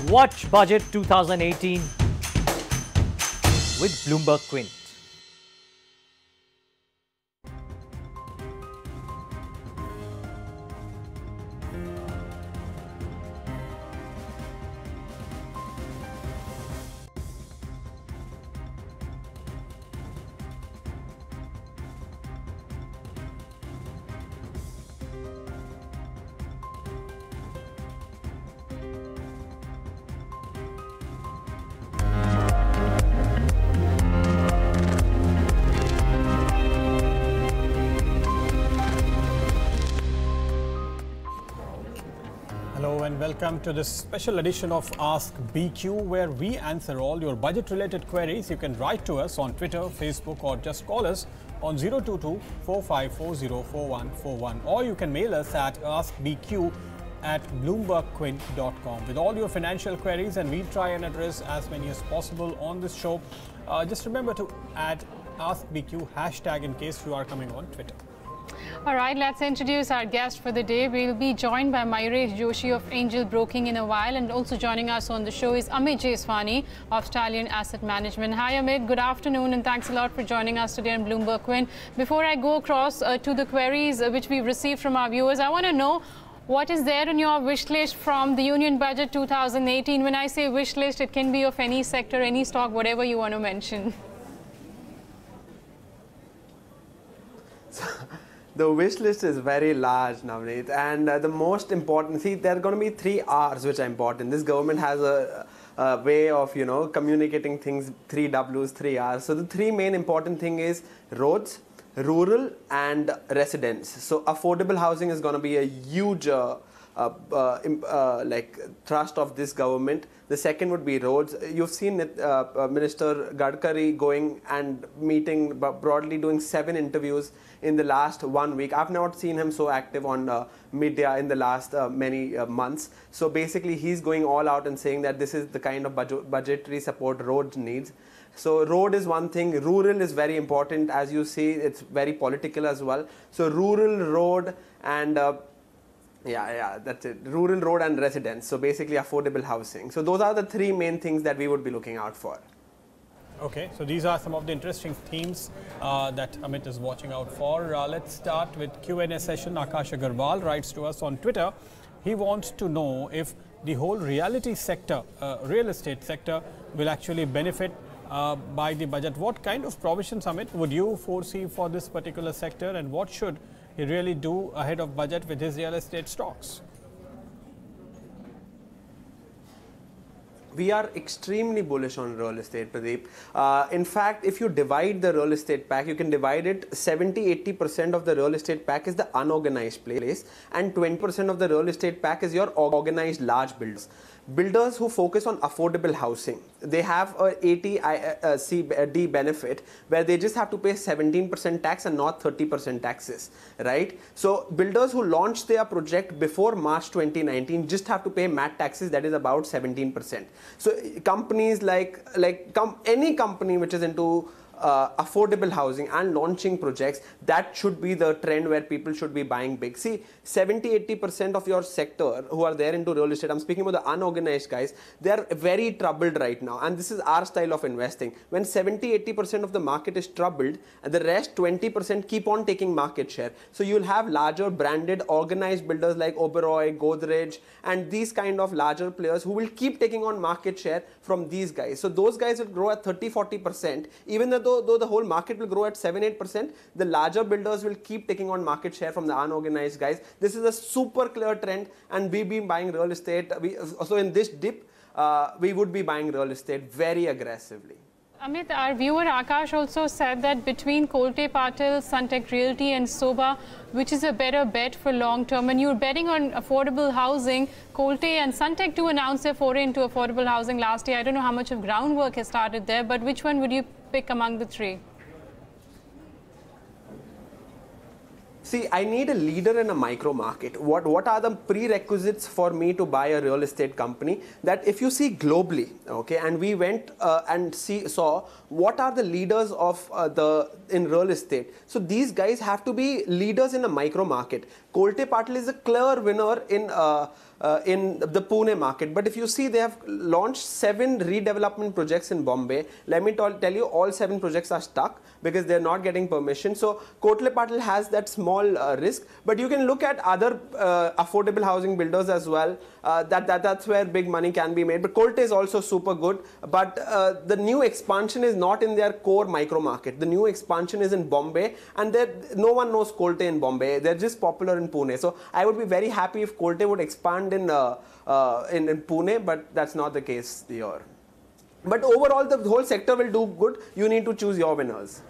Watch Budget 2018 with Bloomberg Quint. And welcome to this special edition of Ask BQ, where we answer all your budget-related queries. You can write to us on Twitter, Facebook, or just call us on 022-4540-4141, or you can mail us at askbq@bloombergquint.com with all your financial queries, and we'll try and address as many as possible on this show. Just remember to add Ask BQ hashtag in case you are coming on Twitter. All right, let's introduce our guest for the day. We'll be joined by Mayuresh Joshi of Angel Broking in a while, and also joining us on the show is Amit Jeswani of Stallion Asset Management. Hi Amit, good afternoon, and thanks a lot for joining us today on Bloomberg Quint. Before I go across to the queries which we've received from our viewers, I want to know what is there on your wish list from the Union Budget 2018. When I say wish list, it can be of any sector, any stock, whatever you want to mention. The wish list is very large, Navneet, and the most important, see, there are going to be 3 R's which are important. This government has a way of, communicating things, 3 W's, 3 R's. So the 3 main important thing is roads, rural, and residents. So affordable housing is going to be a huge thrust of this government. The second would be roads. You've seen Minister Gadkari going and meeting, broadly doing 7 interviews in the last 1 week. I've not seen him so active on media in the last many months. So basically, he's going all out and saying that this is the kind of budgetary support road needs. So road is one thing. Rural is very important. As you see, it's very political as well. So rural, road, and that's it. Rural, road, and residents. So basically affordable housing. So those are the 3 main things that we would be looking out for. Okay, so these are some of the interesting themes that Amit is watching out for. Let's start with Q&A session. Akash Agarwal writes to us on Twitter. He wants to know if the whole reality sector, real estate sector, will actually benefit by the budget. What kind of provisions, Amit, would you foresee for this particular sector, and what should he really do ahead of budget with his real estate stocks? We are extremely bullish on real estate, Pradeep. In fact, if you divide the real estate pack, you can divide it 70-80% of the real estate pack is the unorganized place, and 20% of the real estate pack is your organized large builders. Builders who focus on affordable housing, they have a 80C benefit where they just have to pay 17% tax and not 30% taxes, right? So builders who launch their project before March 2019 just have to pay MAT taxes, that is about 17%. So companies any company which is into affordable housing and launching projects, that should be the trend where people should be buying big. See, 70-80% of your sector who are there into real estate, I'm speaking about the unorganized guys, they are very troubled right now, and this is our style of investing. When 70-80% of the market is troubled, and the rest 20% keep on taking market share. So you'll have larger branded organized builders like Oberoi, Godrej, and these kind of larger players who will keep taking on market share from these guys. So those guys will grow at 30-40%, even though the whole market will grow at 7-8%, the larger builders will keep taking on market share from the unorganized guys. This is a super clear trend, and we've been buying real estate. So in this dip, we would be buying real estate very aggressively. Amit, our viewer Akash also said that between Kolte Patil, Sunteck Realty and Soba, which is a better bet for long term? And you're betting on affordable housing. Kolte and Sunteck too announced their foray into affordable housing last year. I don't know how much of groundwork has started there, but which one would you pick among the 3? See, I need a leader in a micro market. What are the prerequisites for me to buy a real estate company? That if you see globally, okay, and we went and saw what are the leaders of in real estate. So these guys have to be leaders in a micro market. Kolte Patil is a clear winner in in the Pune market. But if you see, they have launched 7 redevelopment projects in Bombay. Let me tell you, all 7 projects are stuck because they're not getting permission. So Kotle Patil has that small risk. But you can look at other affordable housing builders as well. That's where big money can be made. But Kolte is also super good. But the new expansion is not in their core micro market. The new expansion is in Bombay, and no one knows Kolte in Bombay. They're just popular in Pune. So I would be very happy if Kolte would expand in Pune, but that's not the case here. But overall, the whole sector will do good. You need to choose your winners.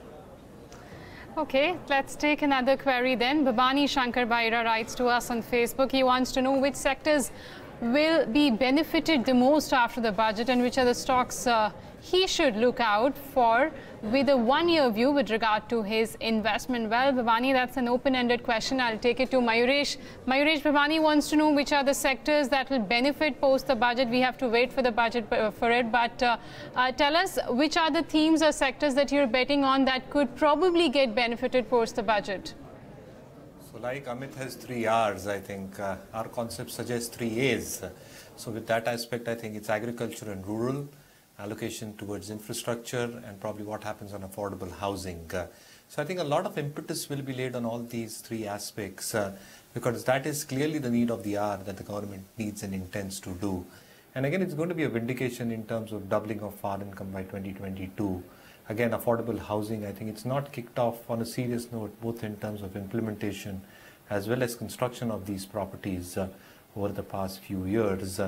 Okay, let's take another query then. Babani Shankar Baira writes to us on Facebook. He wants to know which sectors will be benefited the most after the budget and which are the stocks he should look out for with a one-year view with regard to his investment. Well, Babani, that's an open-ended question. I'll take it to Mayuresh. Mayuresh, Babani wants to know which are the sectors that will benefit post the budget. We have to wait for the budget for it, but tell us which are the themes or sectors that you're betting on that could probably get benefited post the budget. So like Amit has 3 R's, I think our concept suggests 3 A's. So with that aspect, I think it's agriculture and rural, allocation towards infrastructure, and probably what happens on affordable housing. So I think a lot of impetus will be laid on all these 3 aspects because that is clearly the need of the hour that the government needs and intends to do. And again, it's going to be a vindication in terms of doubling of farm income by 2022. Again, affordable housing, I think it's not kicked off on a serious note, both in terms of implementation as well as construction of these properties over the past few years.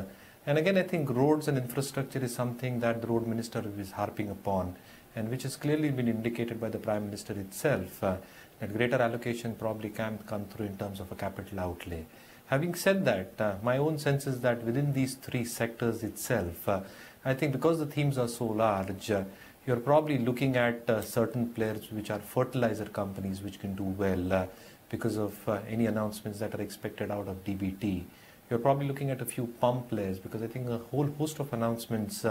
And again, I think roads and infrastructure is something that the road minister is harping upon, and which has clearly been indicated by the Prime Minister itself, that greater allocation probably can come through in terms of a capital outlay. Having said that, my own sense is that within these 3 sectors itself, I think because the themes are so large, you're probably looking at certain players which are fertilizer companies which can do well because of any announcements that are expected out of DBT. You're probably looking at a few pump players because I think a whole host of announcements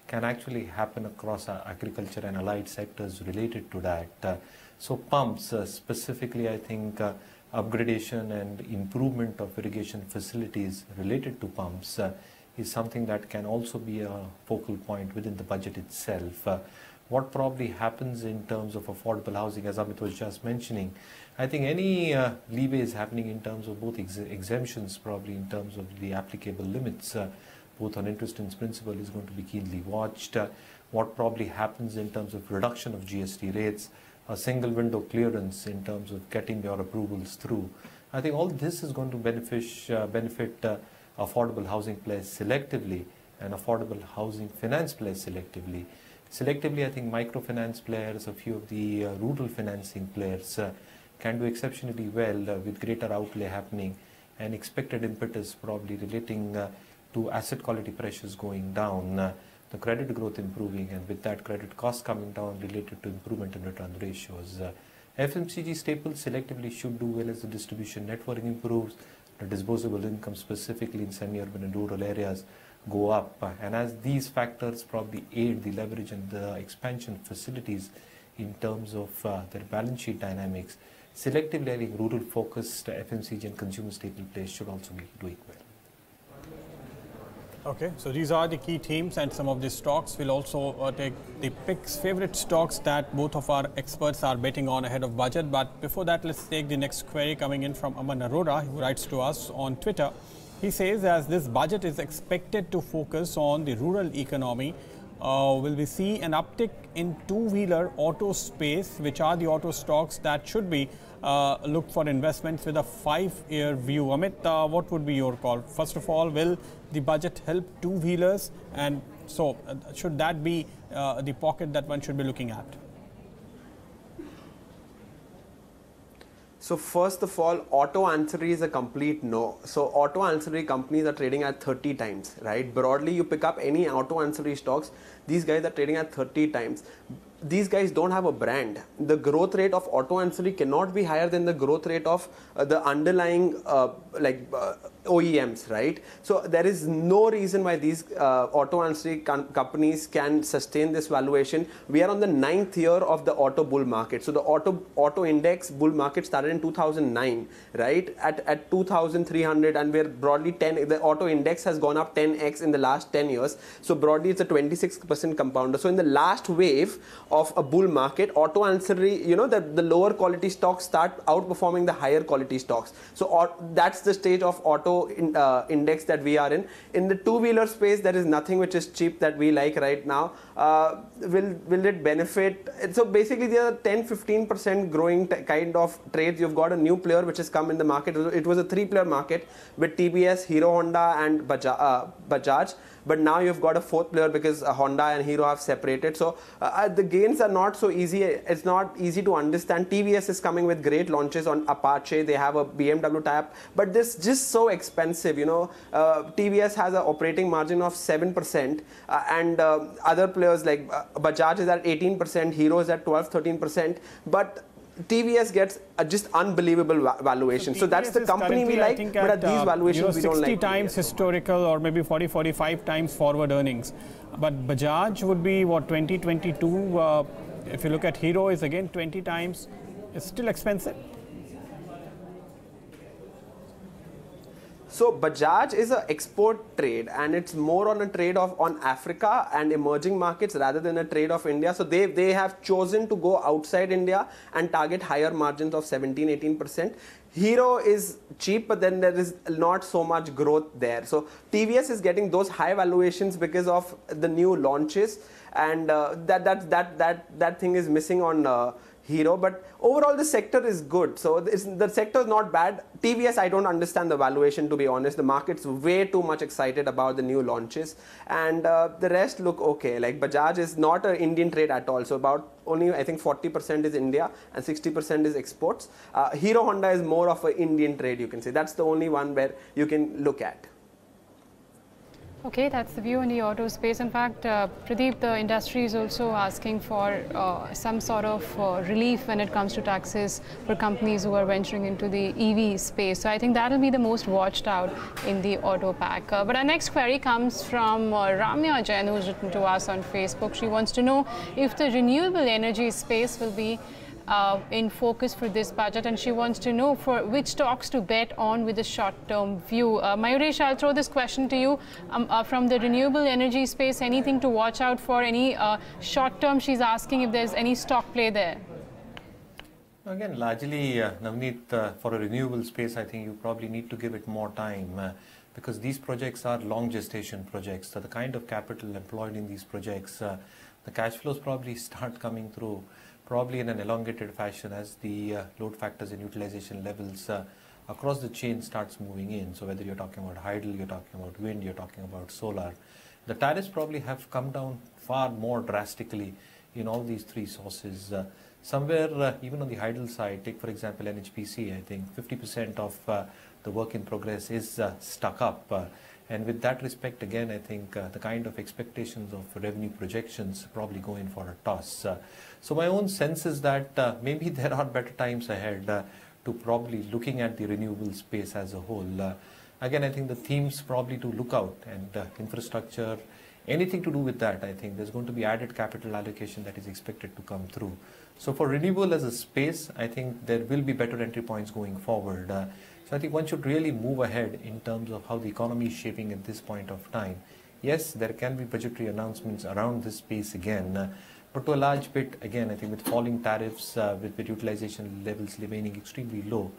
can actually happen across agriculture and allied sectors related to that. So pumps, specifically I think upgradation and improvement of irrigation facilities related to pumps is something that can also be a focal point within the budget itself. What probably happens in terms of affordable housing, as Amit was just mentioning, I think any leeway is happening in terms of both exemptions, probably in terms of the applicable limits, both on interest and principal is going to be keenly watched. What probably happens in terms of reduction of GST rates, a single window clearance in terms of getting your approvals through. I think all this is going to benefit affordable housing players selectively and affordable housing finance players selectively. Selectively, I think microfinance players, a few of the rural financing players can do exceptionally well with greater outlay happening and expected impetus probably relating to asset quality pressures going down, the credit growth improving, and with that credit cost coming down related to improvement in return ratios. FMCG staples selectively should do well as the distribution network improves, the disposable income specifically in semi-urban and rural areas go up, and as these factors probably aid the leverage and the expansion facilities in terms of their balance sheet dynamics, selectively I think rural focused FMCG and consumer staple plays should also be doing well. Okay, so these are the key themes, and some of the stocks. We'll also take the picks, favorite stocks that both of our experts are betting on ahead of budget. But before that, let's take the next query coming in from Aman Arora, who writes to us on Twitter. He says, as this budget is expected to focus on the rural economy, will we see an uptick in two-wheeler auto space? Which are the auto stocks that should be looked for investments with a 5-year view? Amit, what would be your call? First of all, will the budget help two-wheelers? And so should that be the pocket that one should be looking at? So first of all, auto ancillary is a complete no. So auto ancillary companies are trading at 30 times, right? Broadly, you pick up any auto ancillary stocks, these guys are trading at 30 times. these guys don't have a brand. The growth rate of auto ancillary cannot be higher than the growth rate of the underlying OEMs, right? So there is no reason why these auto ancillary companies can sustain this valuation. We are on the 9th year of the auto bull market. So the auto index bull market started in 2009, right? At 2,300, and we're broadly 10. The auto index has gone up 10x in the last 10 years. So broadly, it's a 26% compounder. So in the last wave of a bull market, auto ancillary, the lower quality stocks start outperforming the higher quality stocks. So that's the stage of auto index that we are in. In the two-wheeler space, there is nothing which is cheap that we like right now. Will it benefit? So basically, there are 10-15% growing kind of trades. You've got a new player which has come in the market. It was a three-player market with TBS, Hero Honda, and Bajaj. But now you've got a fourth player because Honda and Hero have separated. So the gains are not so easy. It's not easy to understand. TVS is coming with great launches on Apache. They have a BMW type, but this just so expensive. TVS has an operating margin of 7%, and other players like Bajaj is at 18%, Hero is at 12-13%, but TVS gets a just unbelievable valuation. So that's the company we like, but at these valuations we don't like. 60 times historical, or maybe 40-45 times forward earnings. But Bajaj would be what, 2022? If you look at Hero, is again 20 times. It's still expensive. So Bajaj is an export trade, and it's more on a trade on Africa and emerging markets rather than a trade of India. So they have chosen to go outside India and target higher margins of 17-18%. Hero is cheap, but then there is not so much growth there. So TVS is getting those high valuations because of the new launches, and that thing is missing on Hero. But overall the sector is good. So the sector is not bad. TVS, I don't understand the valuation, to be honest. The market's way too much excited about the new launches, and the rest look okay. Like Bajaj is not an Indian trade at all. So about only, I think, 40% is India and 60% is exports. Hero Honda is more of an Indian trade, you can say. That's the only one where you can look at. Okay, that's the view in the auto space. In fact, Pradeep, the industry is also asking for some sort of relief when it comes to taxes for companies who are venturing into the EV space. So I think that will be the most watched out in the auto pack. But our next query comes from Ramya Jain, who's written to us on Facebook. She wants to know if the renewable energy space will be in focus for this budget, and she wants to know for which stocks to bet on with a short-term view. Mayuresh, I'll throw this question to you. From the renewable energy space, anything to watch out for? Any short-term? She's asking if there's any stock play there. Again, largely, Navneet, for a renewable space, I think you probably need to give it more time because these projects are long gestation projects. So the kind of capital employed in these projects, the cash flows probably start coming through probably in an elongated fashion as the load factors and utilization levels across the chain starts moving in. So whether you're talking about hydel, you're talking about wind, you're talking about solar, the tariffs probably have come down far more drastically in all these three sources. Somewhere even on the hydel side, take for example NHPC, I think 50% of the work in progress is stuck up. And with that respect, again, I think the kind of expectations of revenue projections probably go in for a toss. So my own sense is that maybe there are better times ahead to probably looking at the renewable space as a whole. Again, I think the themes probably to look out, and infrastructure, anything to do with that, I think there's going to be added capital allocation that is expected to come through. So for renewable as a space, I think there will be better entry points going forward. So I think one should really move ahead in terms of how the economy is shaping at this point of time. Yes, there can be budgetary announcements around this space again, but to a large bit, again, I think with falling tariffs, with utilization levels remaining extremely low,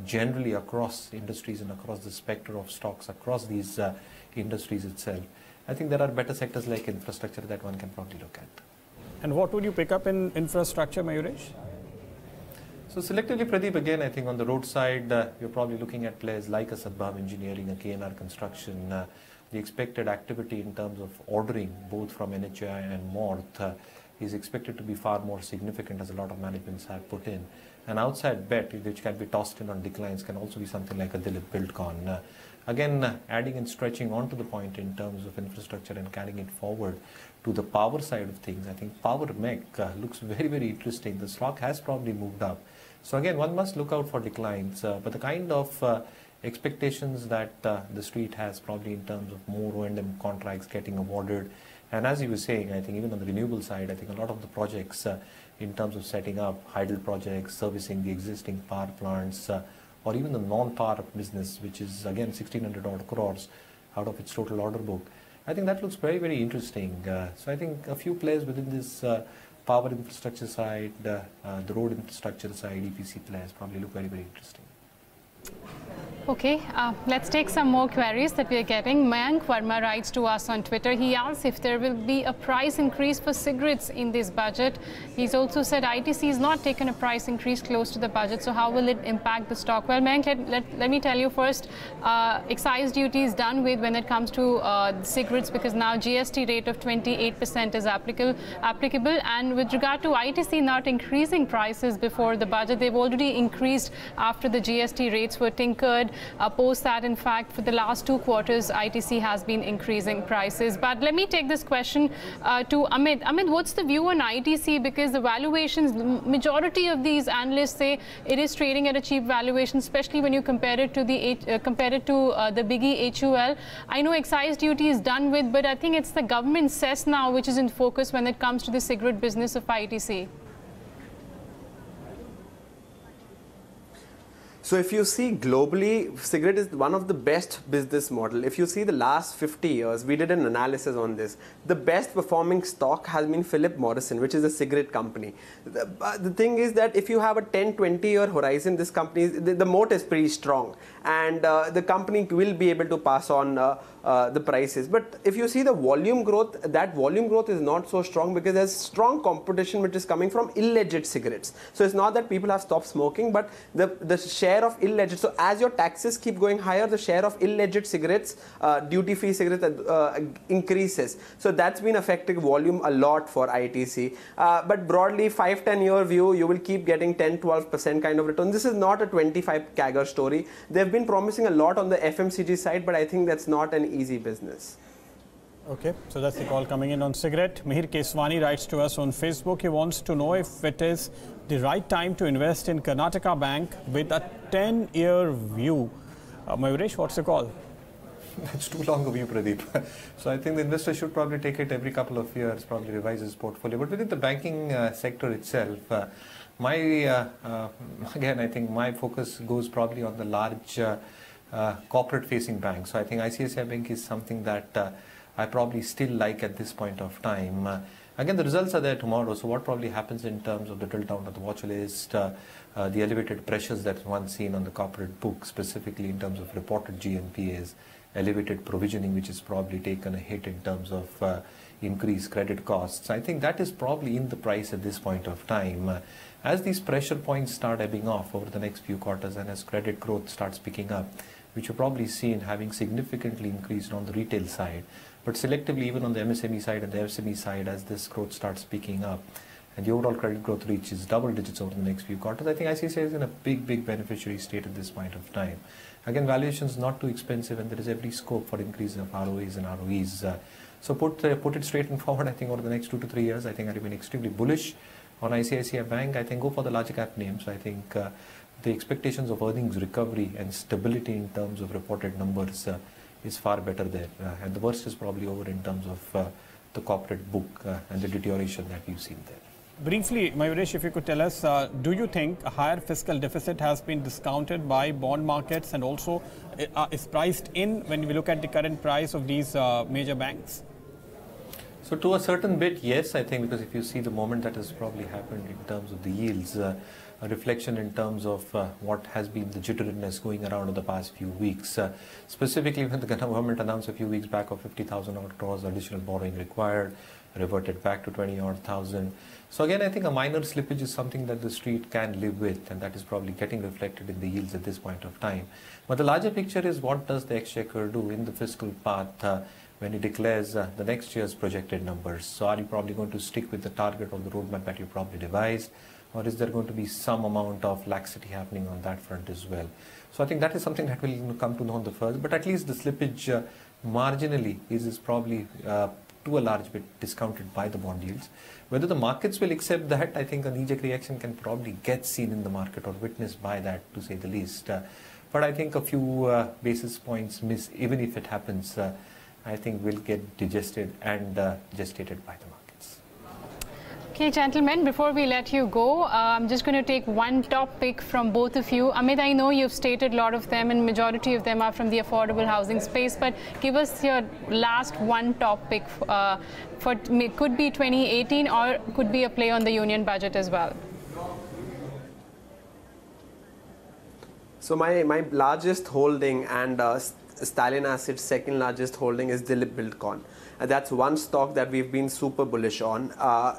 generally across industries and across the spectrum of stocks across these industries itself, I think there are better sectors like infrastructure that one can probably look at. And what would you pick up in infrastructure, Mayuresh? So selectively, Pradeep, again, I think on the road side, you're probably looking at players like a Sadbhav Engineering, a KNR Construction. The expected activity in terms of ordering, both from NHAI and Morth, is expected to be far more significant as a lot of managements have put in. An outside bet, which can be tossed in on declines, can also be something like a Dilip Buildcon. Again, adding and stretching onto the point in terms of infrastructure and carrying it forward to the power side of things, I think Power Mech looks very, very interesting. The stock has probably moved up. So again, one must look out for declines, but the kind of expectations that the street has probably in terms of more O&M contracts getting awarded. And as you were saying, I think even on the renewable side, I think a lot of the projects in terms of setting up idle projects, servicing the existing power plants, or even the non-power business, which is again 1,600 odd crores out of its total order book. I think that looks very, very interesting. So I think a few players within this power infrastructure side, the road infrastructure side, EPC players probably look very, very interesting. Okay, let's take some more queries that we are getting. Mayank Verma writes to us on Twitter. He asks if there will be a price increase for cigarettes in this budget. He's also said ITC has not taken a price increase close to the budget, so how will it impact the stock? Well, Mayank, let me tell you first, excise duty is done with when it comes to cigarettes, because now GST rate of 28% is applicable. And with regard to ITC not increasing prices before the budget, they've already increased after the GST rates were tinkered. Post that, in fact, for the last 2 quarters, ITC has been increasing prices. But let me take this question to Amit. Amit, what's the view on ITC? Because the valuations, the majority of these analysts say it is trading at a cheap valuation, especially when you compare it to the biggie HUL. I know excise duty is done with, but I think it's the government cess now which is in focus when it comes to the cigarette business of ITC. So if you see globally, cigarette is one of the best business model. If you see the last 50 years, we did an analysis on this. The best performing stock has been Philip Morrison, which is a cigarette company. The thing is that if you have a 10-20 year horizon, this company, the moat is pretty strong, and the company will be able to pass on the prices. But if you see the volume growth, that volume growth is not so strong because there's strong competition which is coming from illegit cigarettes. So it's not that people have stopped smoking, but the share of illegit. So as your taxes keep going higher, the share of illegit cigarettes, duty-free cigarettes increases. So that's been affecting volume a lot for ITC. But broadly, 5-10 year view, you will keep getting 10-12% kind of return. This is not a 25 CAGR story. They've been promising a lot on the FMCG side, but I think that's not an easy business. Okay, so that's the call coming in on cigarette. Mihir Keswani writes to us on Facebook. He wants to know if it is the right time to invest in Karnataka Bank with a 10-year view. Mayuresh, what's the call? That's too long a view, Pradeep. So I think the investor should probably take it every couple of years, probably revise his portfolio. But within the banking sector itself, again, I think my focus goes probably on the large corporate-facing banks. So I think ICICI Bank is something that I probably still like at this point of time. Again, the results are there tomorrow, so what probably happens in terms of the drill down of the watch list, the elevated pressures that one seen on the corporate book, specifically in terms of reported GNPAs, elevated provisioning, which is probably taken a hit in terms of increased credit costs. I think that is probably in the price at this point of time. As these pressure points start ebbing off over the next few quarters and as credit growth starts picking up, which you've probably seen having significantly increased on the retail side, but selectively even on the MSME side and the SME side, as this growth starts picking up and the overall credit growth reaches double digits over the next few quarters, I think ICICI is in a big beneficiary state at this point of time. Again, valuations not too expensive, and there is every scope for increase of ROAs and ROEs. So put it straight and forward, I think over the next 2 to 3 years, I think I remain extremely bullish on ICICI Bank. I think go for the large cap names. I think the expectations of earnings recovery and stability in terms of reported numbers is far better there. And the worst is probably over in terms of the corporate book and the deterioration that we've seen there. Briefly, Mayuresh, if you could tell us, do you think a higher fiscal deficit has been discounted by bond markets and also is priced in when we look at the current price of these major banks? So to a certain bit, yes, I think, because if you see the moment that has probably happened in terms of the yields, a reflection in terms of what has been the jitteriness going around in the past few weeks, specifically when the government announced a few weeks back of 50,000 odd crores additional borrowing required, reverted back to 20 odd thousand. So again, I think a minor slippage is something that the street can live with, and that is probably getting reflected in the yields at this point of time. But the larger picture is, what does the exchequer do in the fiscal path when it declares the next year's projected numbers? So are you probably going to stick with the target or the roadmap that you probably devised, or is there going to be some amount of laxity happening on that front as well? So I think that is something that we'll come to know on the first, but at least the slippage marginally is probably to a large bit discounted by the bond yields. Whether the markets will accept that, I think a knee-jerk reaction can probably get seen in the market or witnessed by that, to say the least. But I think a few basis points miss, even if it happens, I think will get digested and gestated by the markets. Okay, gentlemen, before we let you go, I'm just going to take one top pick from both of you. Amit, I know you've stated a lot of them and majority of them are from the affordable housing space, but give us your last one top pick for could be 2018 or could be a play on the union budget as well. So my largest holding and Stallion Asset's second largest holding is Dilip Buildcon. That's one stock that we've been super bullish on.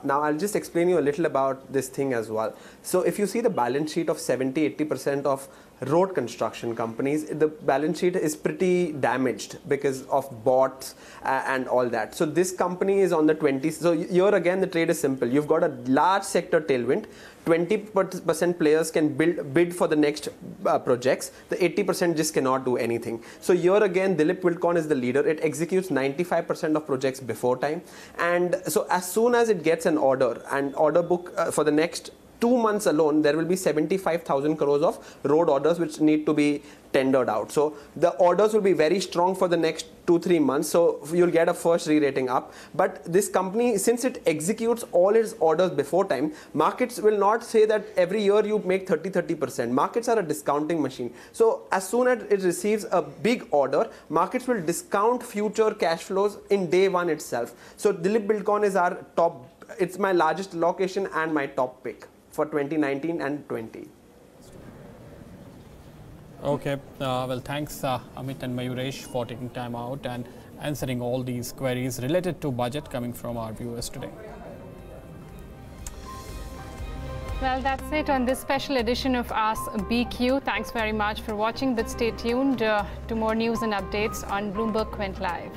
Now I'll just explain you a little about this thing as well. So if you see the balance sheet of 70-80% of road construction companies, the balance sheet is pretty damaged because of bots and all that. So this company is on the 20s. So here again the trade is simple. You've got a large sector tailwind. 20% players can bid for the next projects. The 80% just cannot do anything. So here again, Dilip Buildcon is the leader. It executes 95% of projects before time. And so as soon as it gets an order and order book for the next 2 months alone, there will be 75,000 crores of road orders which need to be tendered out. So the orders will be very strong for the next 2-3 months. So you'll get a first re-rating up. But this company, since it executes all its orders before time, markets will not say that every year you make 30%. Markets are a discounting machine. So as soon as it receives a big order, markets will discount future cash flows in day one itself. So Dilip Buildcon is our top. It's my largest allocation and my top pick for 2019 and 20. Okay, well, thanks Amit and Mayuresh for taking time out and answering all these queries related to budget coming from our viewers today. Well, that's it on this special edition of Ask BQ. Thanks very much for watching, but stay tuned to more news and updates on Bloomberg Quint Live.